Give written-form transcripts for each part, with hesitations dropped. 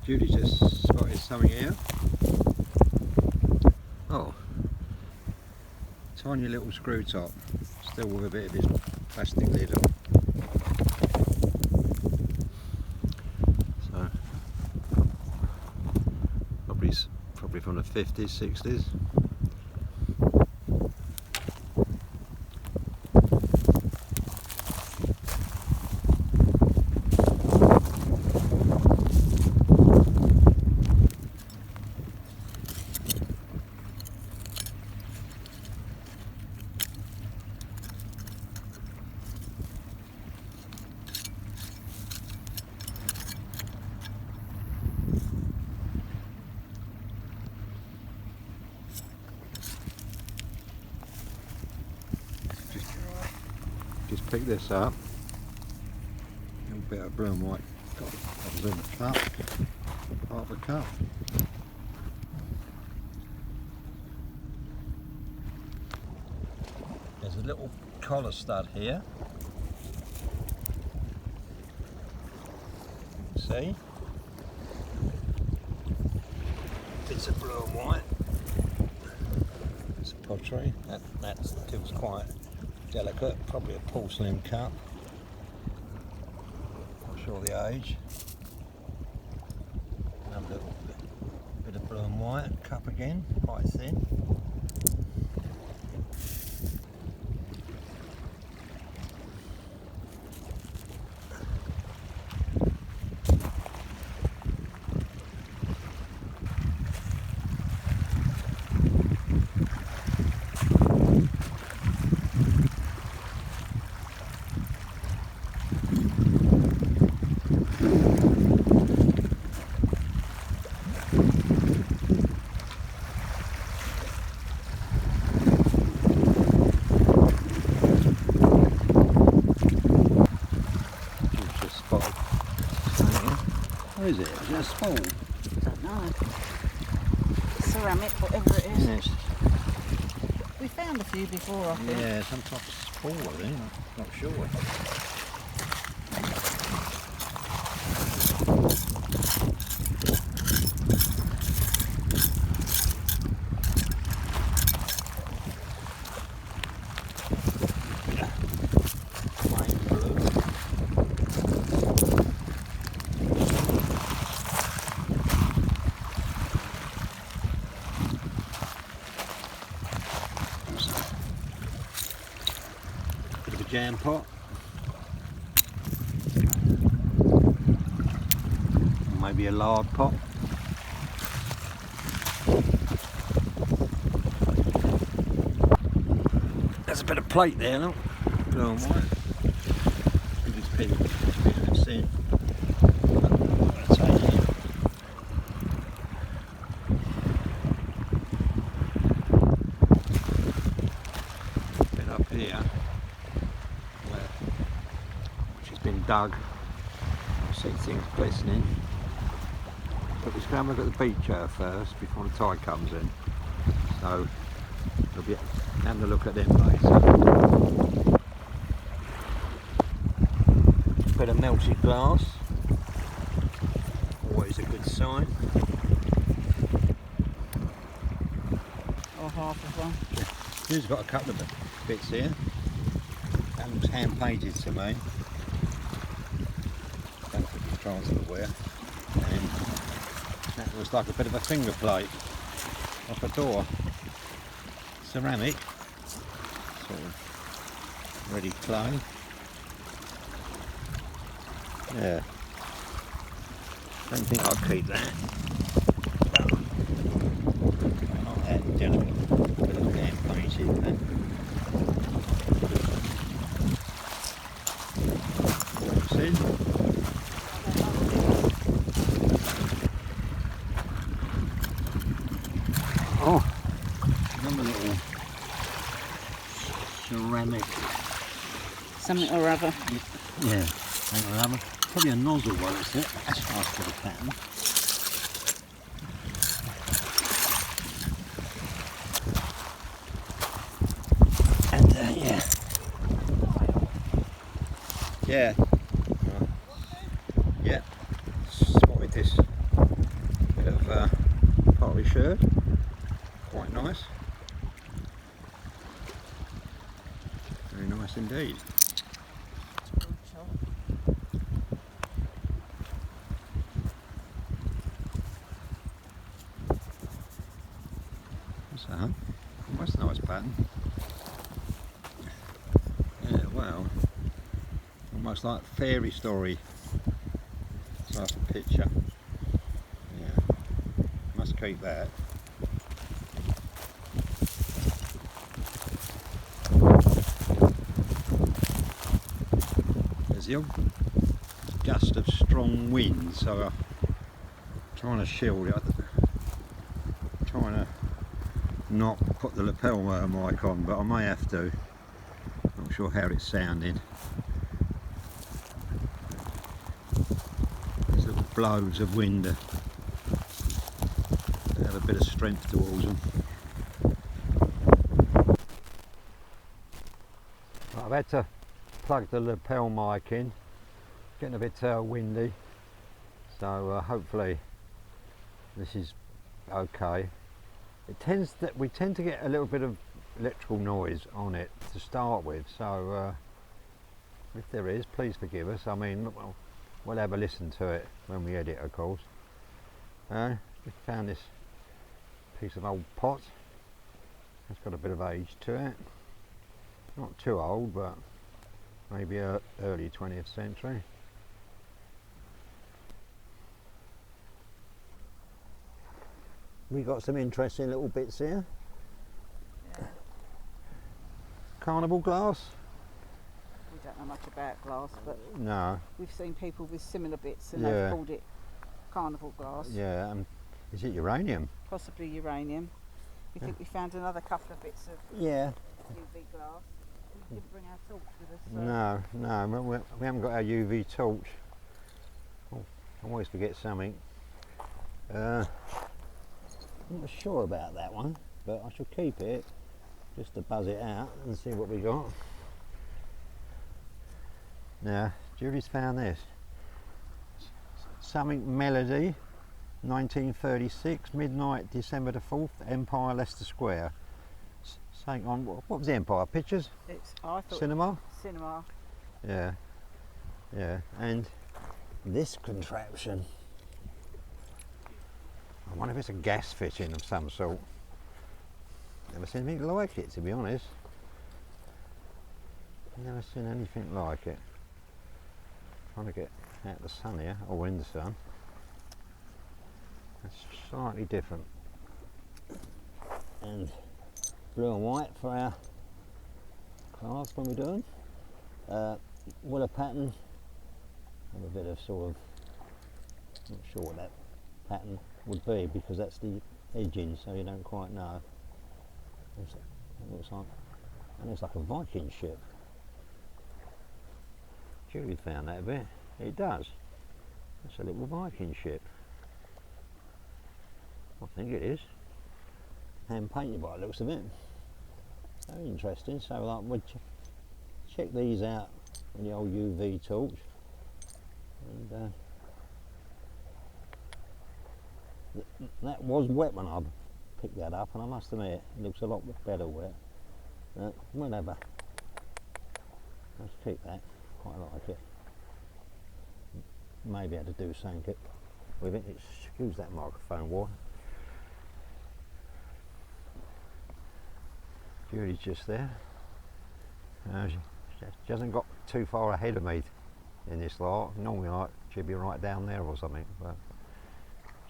Judy just spotted something here. Oh, tiny little screw top, still with a bit of this plastic lid on. So probably from the 50s, 60s. Just pick this up, a little bit of blue and white, got that was in the cup, part of the cup. There's a little collar stud here, see, bits of blue and white, it's a pottery, that feels quite delicate, probably a porcelain cup, not sure the age. Another little bit of blue and white, cup again, quite thin. What is it? Is it a spool? I don't know. Ceramic, whatever it is. Yes. We found a few before, I think. Yeah, some type of spool, I think. I'm not sure. Jam pot, maybe a lard pot. There's a bit of plate there, look, blue and white. This pin is thin. I'm going to take it. Bit up here. Been dug. I see things glistening. But let's go and look at the beach first before the tide comes in. So we'll be having a look at them later. Bit of melted glass. Always a good sign. Or half of one. He's got a couple of bits here. That looks hand painted to me. Transferware, and that was like a bit of a finger plate off a door. Ceramic, sort of ready clay. Yeah, don't think I'll keep that. Not that delicate, bit of hand painted. in. Oh, another little ceramic. Something or other. Yeah, something or other. Probably a nozzle one, that's it. That's after the pattern. And yeah. Yeah. Yeah. Spotted this bit of pottery shirt. Quite nice. Very nice indeed. What's that? Oh, that's a nice pattern. Yeah, well, almost like fairy story type of picture. Yeah, must keep that. There's the old gust of strong wind, so I'm trying to shield it. Trying to not put the lapel mic on, but I may have to. Not sure how it's sounding. There's little blows of wind that have a bit of strength towards them. I've had to plug the lapel mic in. Getting a bit windy, so hopefully this is okay. We tend to get a little bit of electrical noise on it to start with, so if there is, please forgive us. I mean, we'll have a listen to it when we edit, of course. Just found this piece of old pot. It's got a bit of age to it. Not too old, but maybe early 20th century. We got some interesting little bits here. Yeah. Carnival glass? We don't know much about glass, but No. we've seen people with similar bits and Yeah. they've called it carnival glass. Yeah, is it uranium? Possibly uranium. We think we found another couple of bits of Yeah. UV glass. We didn't bring our torch with us. So No, we haven't got our UV torch. Oh, I always forget something. I'm not sure about that one, but I shall keep it just to buzz it out and see what we got. Now, Julie's found this. Something Melody, 1936, midnight, December the 4th, Empire, Leicester Square. Something on, what was the Empire? Pictures? I thought Cinema? Cinema. Yeah, yeah, and this contraption. I wonder if it's a gas fitting of some sort. Never seen anything like it, to be honest. Never seen anything like it. Trying to get out the sun here, or in the sun. It's slightly different. And blue and white for our class when we do them. Willow pattern. Have a bit of sort of, not sure what that pattern would be because that's the edging, so you don't quite know. It looks like a Viking ship. Julie found that a bit. It does. It's a little Viking ship. I think it is. Hand painted by the looks of it. Very interesting. So like we'll check these out with the old UV torch. And that was wet when I picked that up, and I must admit it looks a lot better wet. Whatever. Let's keep that. Quite like it. Maybe I had to do something with it. Excuse that microphone water. Julie's just there. She hasn't got too far ahead of me in this lot. Normally like she'd be right down there or something, but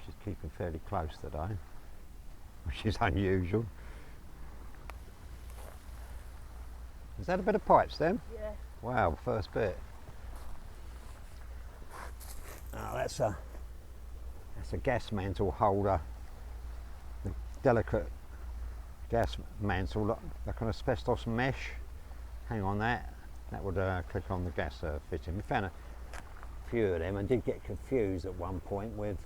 she's keeping fairly close today, which is unusual. Is that a bit of pipe stem? Yeah. Wow, first bit. that's a gas mantle holder, the delicate gas mantle, like an asbestos mesh. Hang on, that would click on the gas fitting. We found a few of them and did get confused at one point with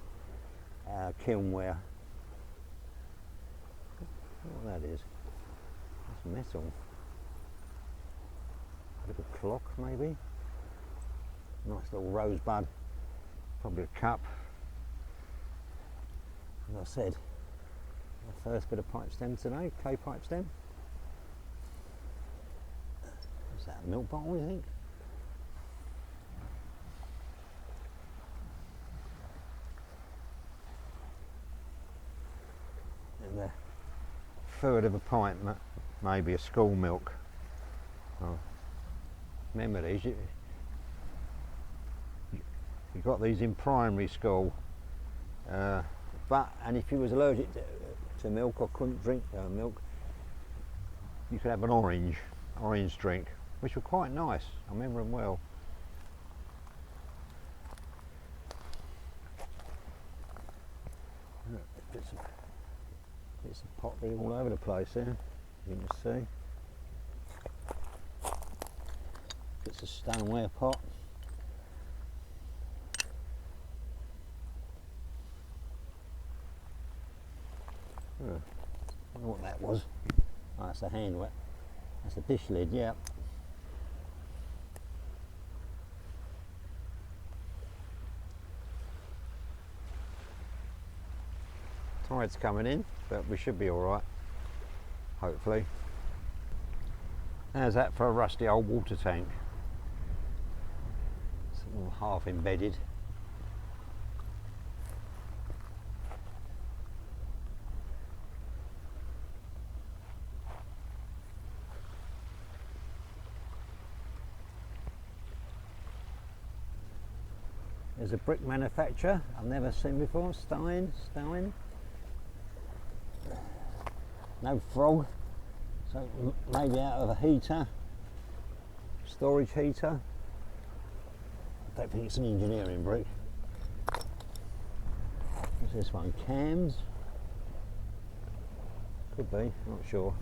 kilnware. What that is? That's metal. A little clock maybe. Nice little rosebud. Probably a cup. As I said, the first bit of pipe stem today, clay pipe stem. Is that a milk bottle, you think? And the third of a pint, maybe a school milk. Oh, remember these, you got these in primary school, and if you was allergic to milk or couldn't drink milk, you could have an orange drink, which were quite nice. I remember them well. Bits of pottery all over the place there, you can see. Bits of stoneware pot. I don't know what that was. Oh, that's a hand wet. That's a dish lid, yeah. Tide's coming in, but we should be alright, hopefully. How's that for a rusty old water tank? It's all half embedded. There's a brick manufacturer I've never seen before, Stein. No frog, so maybe out of a heater, storage heater. I don't think it's an engineering brick. What's this one? Cams? Could be, not sure.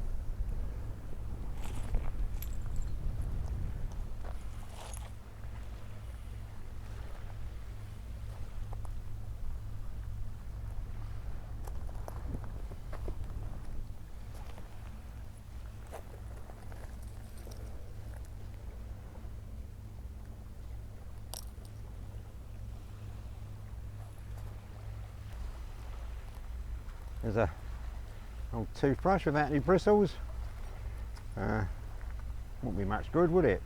There's a old toothbrush without any bristles. Wouldn't be much good, would it?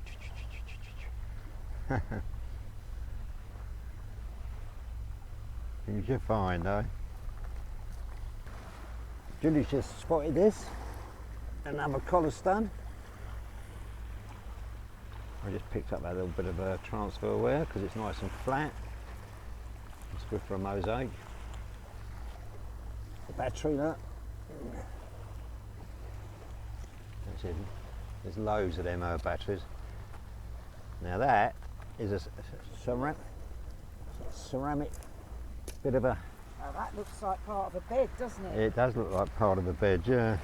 Things you find, though. Julie's just spotted this. Another collar stud. I just picked up that little bit of transfer wear because it's nice and flat. It's good for a mosaic. The battery, look. There's loads of them batteries. Now that is a ceramic bit of a... Oh, that looks like part of a bed, doesn't it? It does look like part of a bed, yeah.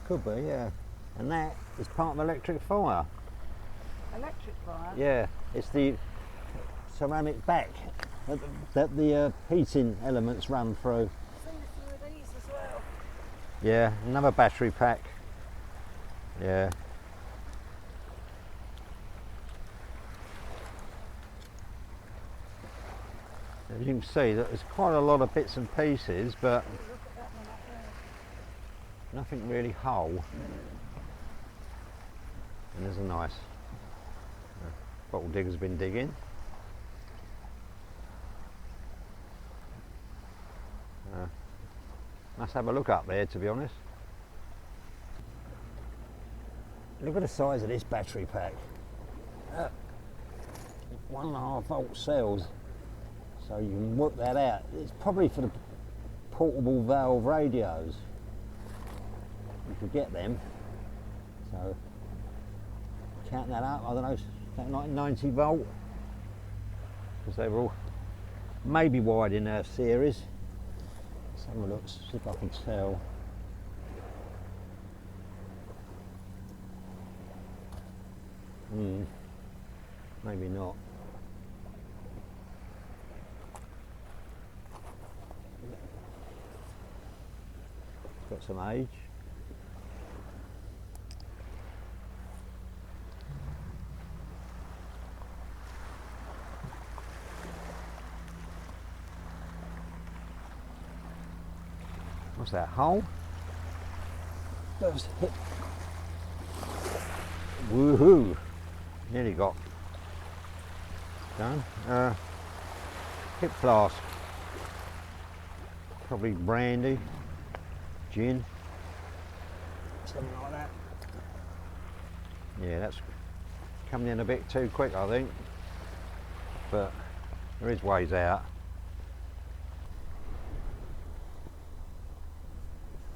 Could be, yeah. And that is part of electric fire. Electric fire? Yeah, it's the ceramic back that the heating elements run through. I've seen a few of these as well. Yeah, another battery pack. Yeah. As you can see, there's quite a lot of bits and pieces, but Look at that one up there. nothing really whole. And there's a nice bottle digger's been digging. Must have a look up there, to be honest. Look at the size of this battery pack. 1.5 volt cells. So you can work that out. It's probably for the portable valve radios. You could get them. So count that up, I don't know, something like 90 volt, because they were all maybe wide in our series. Let's have a look, see if I can tell. Maybe not. Got some age. What's that, hole? First hit. Woohoo! Nearly got done. Hip flask. Probably brandy, gin, something like that. Yeah, that's coming in a bit too quick, I think. But there is ways out.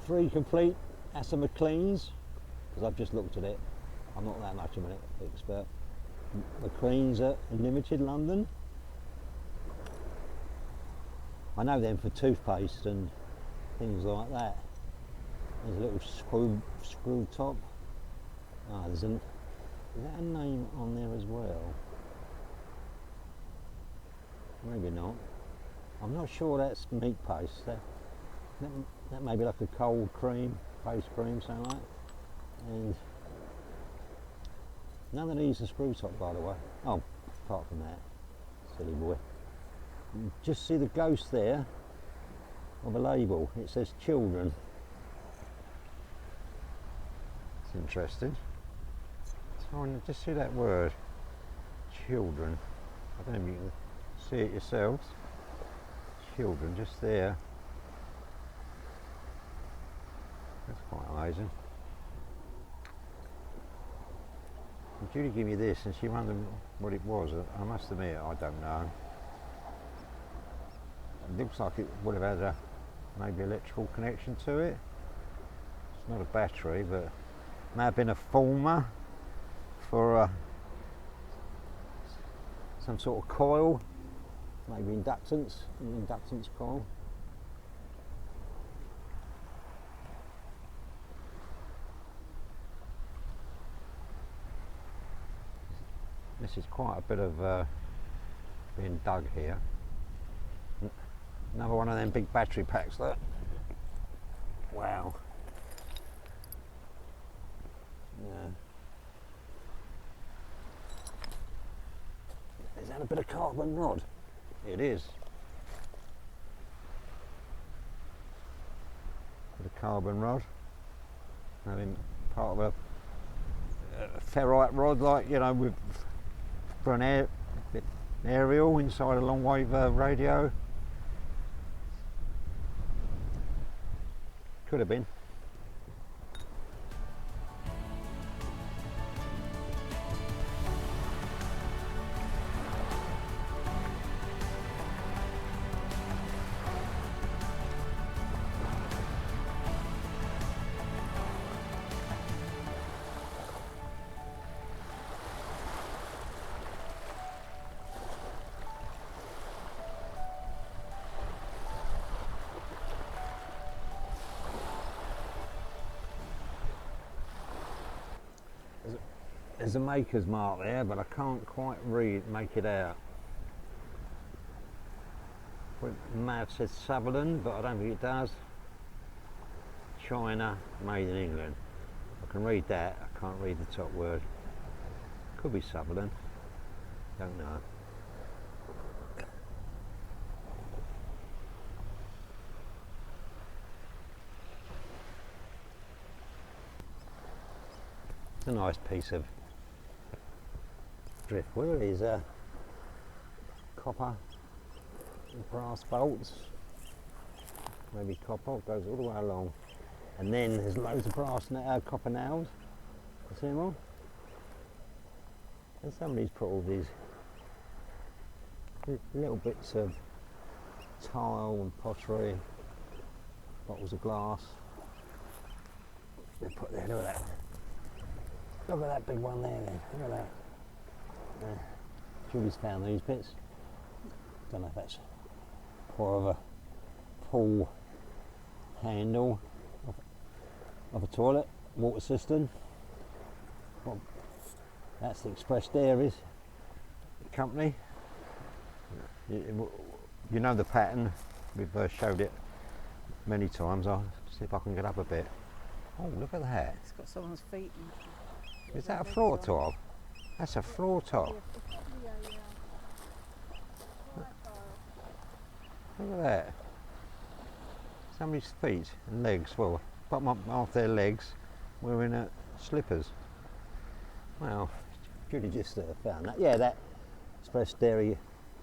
3 complete Asa McLeans, because I've just looked at it. I'm not that much of an expert. McLean's at Limited London. I know them for toothpaste and things like that. There's a little screw top. Ah, is that a name on there as well? Maybe not. I'm not sure that's meat paste. That may be like a cold cream, face cream, something like that. And none of these are screw top, by the way. Oh, apart from that, silly boy. You just see the ghost there of a label. It says children. It's interesting. So just see that word, children. I don't know if you can see it yourselves. Children, just there. That's quite amazing. And Judy gave me this and she wondered what it was. I must admit, I don't know. It looks like it would have had a maybe electrical connection to it. It's not a battery, but it may have been a former for some sort of coil, maybe inductance, an inductance coil. This is quite a bit of being dug here. Another one of them big battery packs there. Wow. Yeah. Is that a bit of carbon rod? It is. Bit of carbon rod. I mean, part of a ferrite rod, like, you know, with for an aerial inside a long wave radio. Could have been. There's a maker's mark there, but I can't quite make it out. It may have said Sutherland, but I don't think it does. China, made in England. I can read that, I can't read the top word. Could be Sutherland, don't know. It's a nice piece of driftwood. Is copper and brass bolts, maybe copper. It goes all the way along, and then there's loads of brass copper nails. You see them all? And somebody's put all these little bits of tile and pottery, bottles of glass. They put there. Look at that. Look at that big one there then. Look at that. Julie's found these bits. Don't know if that's more of a pull handle of a toilet, water cistern. Well, that's the Express Dairies company. You know the pattern, we've showed it many times. I'll see if I can get up a bit. Oh, look at that. It's got someone's feet. Is that a floor tile? That's a floor tile. Look at that. Somebody's feet and legs, well, bottom up half their legs wearing slippers. Well, Judy just found that. Yeah, that Express Dairy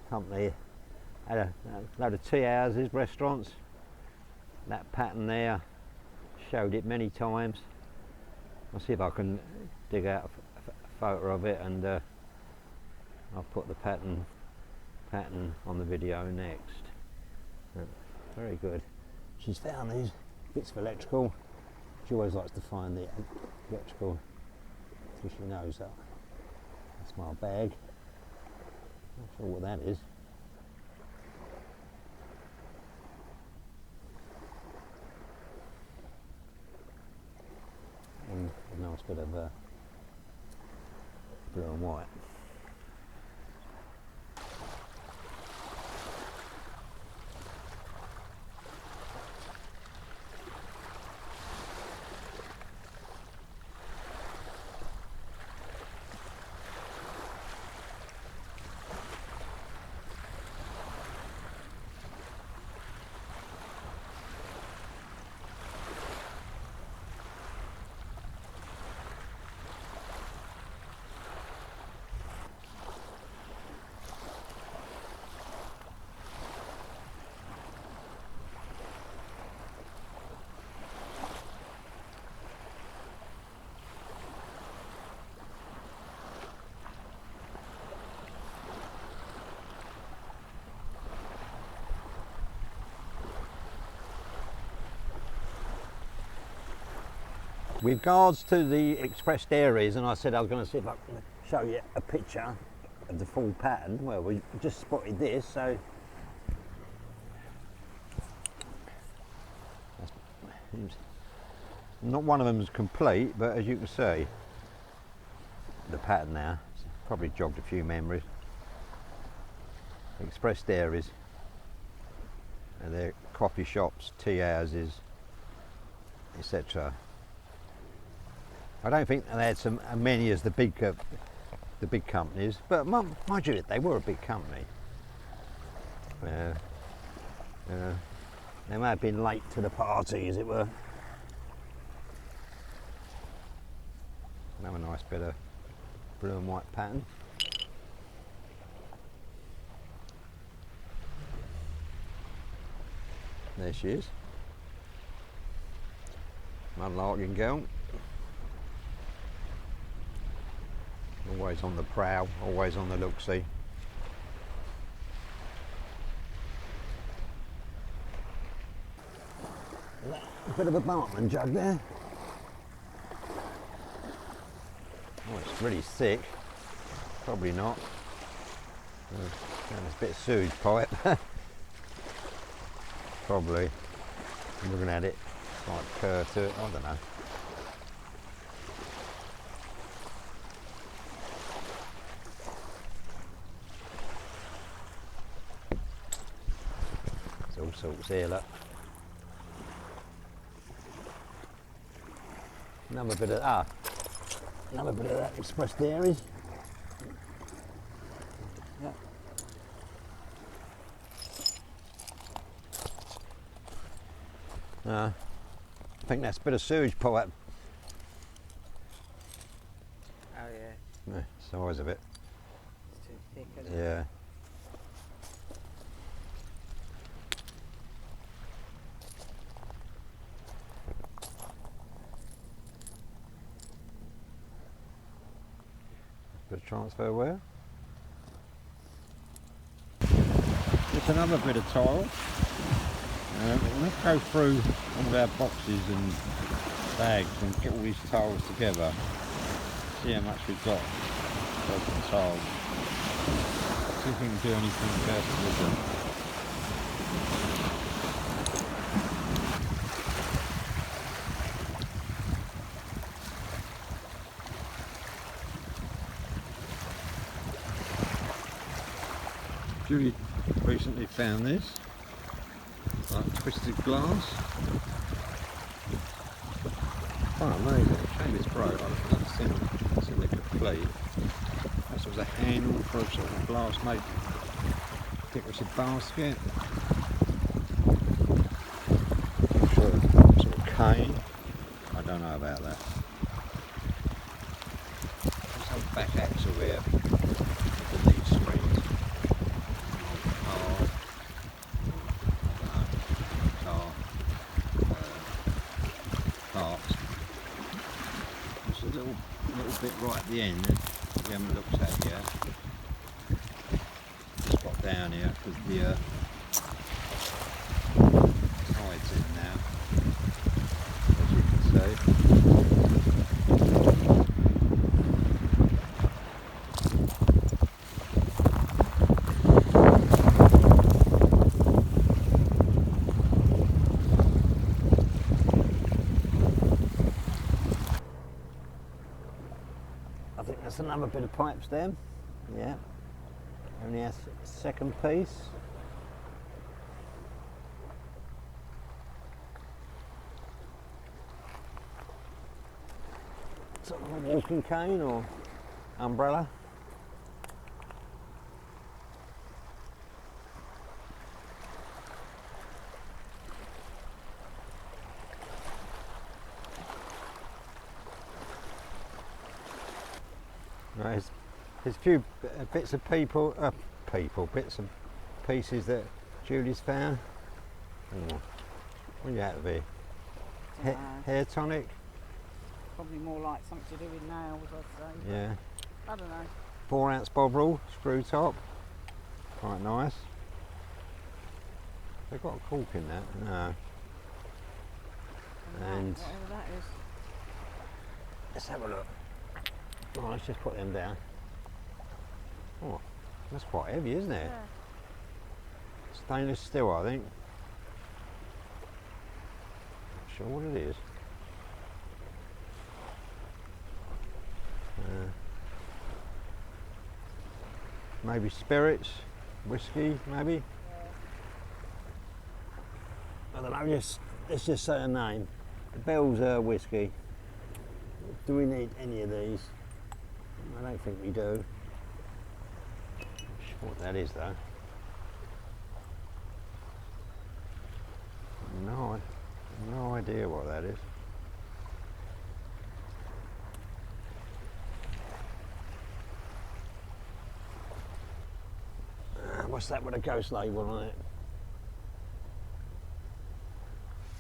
Company had a load of tea houses, restaurants. That pattern there, showed it many times. I'll see if I can dig out a photo of it, and I'll put the pattern on the video next. Very good. She's found these bits of electrical. She always likes to find the electrical, so she knows that. That's my bag. Not sure what that is. And a nice bit of blue and white. With regards to the Express Dairies, and I said I was going to see if I can show you a picture of the full pattern. Well, we just spotted this, so not one of them is complete, but as you can see, the pattern now probably jogged a few memories. Express Dairies, and they're coffee shops, tea houses, etc. I don't think they had as many as the big companies, but mind you, they were a big company. They may have been late to the party, as it were. Another nice bit of blue and white pattern. There she is. Larking girl. Always on the prowl, always on the look-see. A bit of a Bartman jug there. Oh, it's really thick. Probably not. There's a bit of sewage pipe. Probably. Looking at it, like curve to it, I don't know. All sorts here, look. Another bit of that Express Dairies. Yeah. I think that's a bit of sewage pipe. Oh yeah. The size of it. It's too thick, isn't it? Yeah. Bit of transfer wear. Just another bit of tile. Let's go through all of our boxes and bags and get all these tiles together. See how much we've got. Broken tiles. See if we can do anything else with them. Julie recently found this, like twisted glass. Quite amazing. Shame it's broke. I've never seen it complete. This was a handle for a sort of glass made. I think it was a basket. Sort of cane. I don't know about that. There's some back axle here. Look at these screens. Parts. There's a little bit right at the end that we haven't looked at yet. Just got down here because the tide's in now, as you can see. I think that's another bit of pipe stem. Yeah. Only a second piece. Sort of a walking cane or umbrella. Right, there's a few bits of bits of pieces that Julie's found. Oh, what are you out of here? Hair tonic? Probably more like something to do with nails, I'd say. Yeah. I don't know. 4-ounce bovril, screw top. Quite nice. They've got a cork in that. No. And whatever that is. let's have a look. Oh, let's just put them down. Oh, that's quite heavy, isn't it? Yeah. Stainless steel, I think. Not sure what it is. Maybe spirits, whiskey, maybe. Yeah. I don't know. Let's just say a name. The Bell's whiskey. Do we need any of these? I don't think we do. Not sure what that is though. No idea what that is. What's that with a ghost label on it?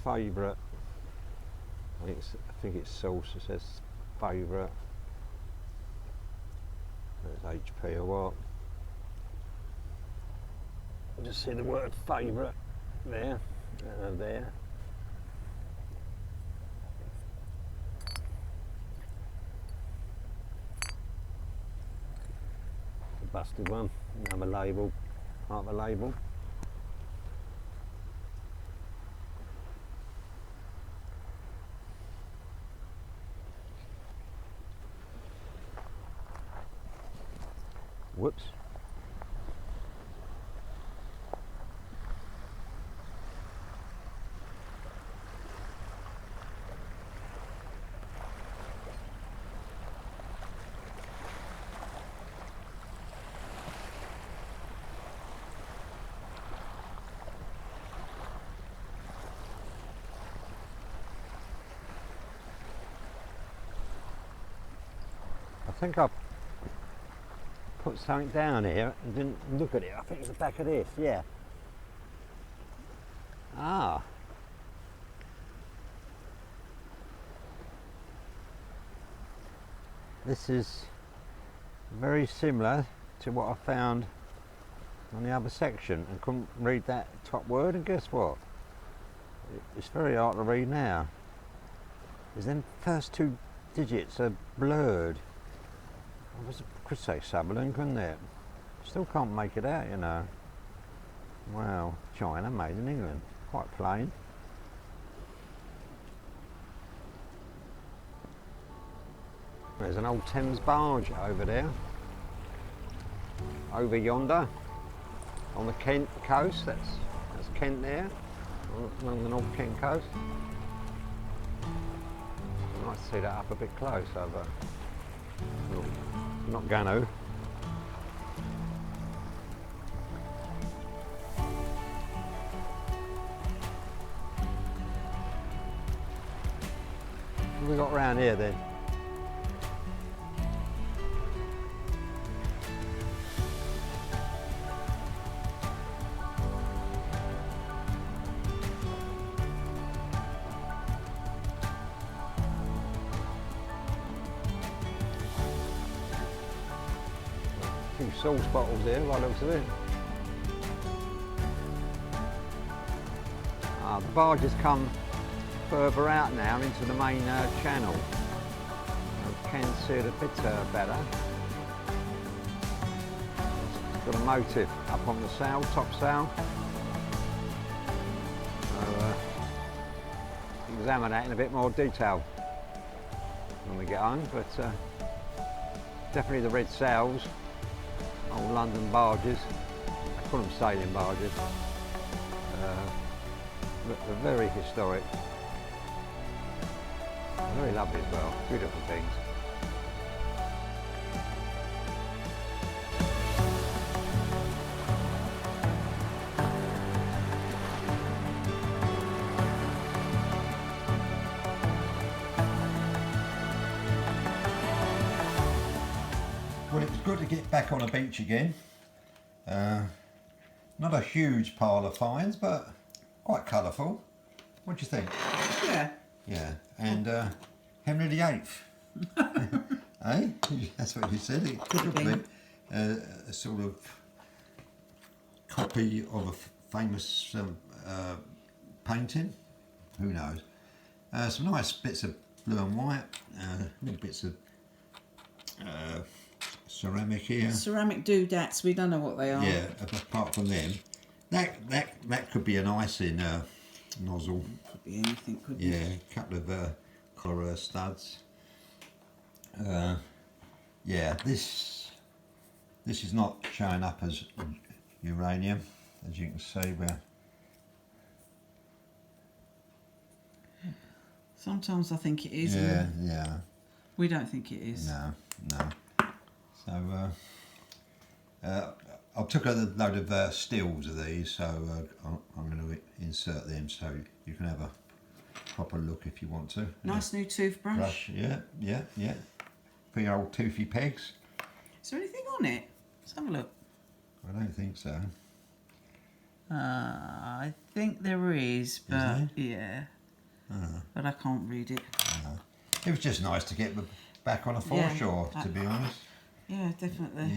Favourite. I think it's sauce. It says favourite. There's HP or what? Just see the word favourite there, there. A busted one. Another label. Part of a label. Whoops. I think I put something down here and didn't look at it. I think it's the back of this, yeah. Ah. This is very similar to what I found on the other section and couldn't read that top word, and guess what? It's very hard to read now. Is them first two digits are blurred. Could say Sutherland, couldn't it? Still can't make it out, you know. Wow, China, made in England. Quite plain. There's an old Thames barge over there. Over yonder, on the Kent coast. That's Kent there, along the North Kent coast. I'd like to see that up a bit closer, but I'm not going to. What have we got round here then? A few sauce bottles here, by the looks of it. The barge has come further out now into the main channel. I can see it a bit better. It's got a motif up on the sail, top sail. So, examine that in a bit more detail when we get on, but definitely the red sails, old London barges, I call them sailing barges. They're very historic, very lovely as well, beautiful things. Well, it was good to get back on the beach again. Not a huge pile of finds, but quite colourful. What do you think? Yeah. Yeah, and Henry VIII. Eh? That's what you said. It could be a sort of copy of a famous painting. Who knows? Some nice bits of blue and white, little bits of ceramic here. Ceramic doodads, we don't know what they are. Yeah, apart from them, that could be an icing nozzle. Could be anything, couldn't Yeah, it? a couple of collar studs. Yeah, this is not showing up as uranium, as you can see. Where Sometimes I think it is. yeah, And yeah, we don't think it is. no. So I took a load of stills of these, so I'm going to insert them so you can have a proper look if you want to. Nice new toothbrush. Brush, yeah. For your old toothy pegs. Is there anything on it? Let's have a look. I don't think so. I think there is, but yeah. But I can't read it. It was just nice to get back on a foreshore, to be honest. Yeah, definitely.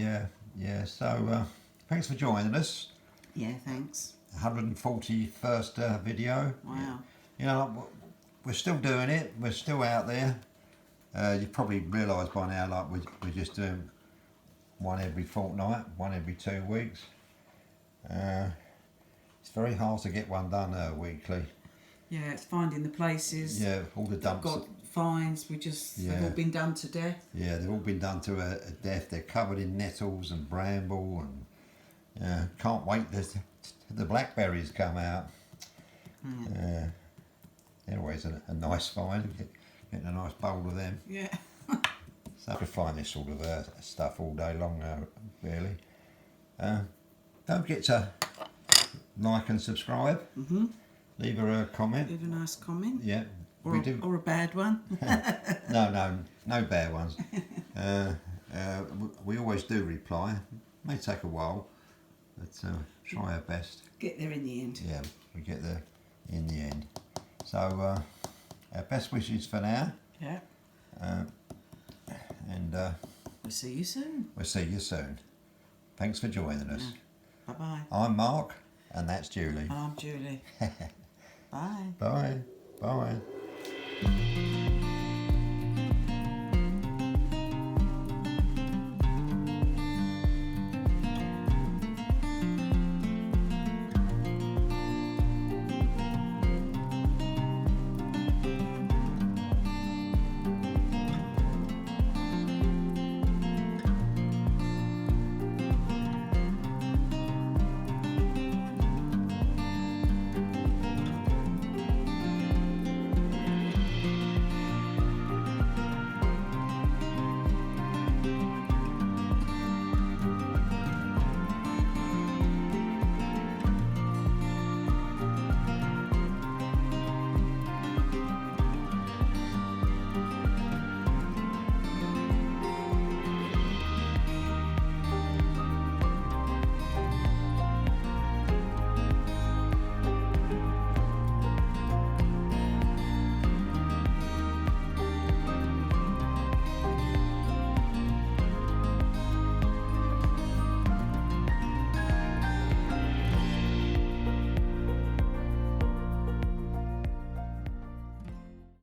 Yeah. So thanks for joining us. Yeah, thanks. 141st video. Wow. You know, we're still doing it. We're still out there. You've probably realised by now, like we're just doing one every fortnight, one every 2 weeks. It's very hard to get one done weekly. Yeah, it's finding the places. Yeah, all the dumps. Got finds. They've all been done to death. Yeah, they've all been done to a death. They're covered in nettles and bramble, and can't wait till the blackberries come out. They're always a nice find. Getting a nice bowl of them. Yeah. So I could find this sort of stuff all day long, really. Don't forget to like and subscribe. Leave her a comment. Leave a nice comment. Yeah, Or, we do. or a bad one. No bad ones. We always do reply. May take a while, but try our best. Get there in the end. Yeah, we get there in the end. So our best wishes for now. Yeah. And We'll see you soon. we'll see you soon. Thanks for joining us. Bye-bye. I'm Mark, and that's Julie. I'm Julie. Bye. Bye. Bye.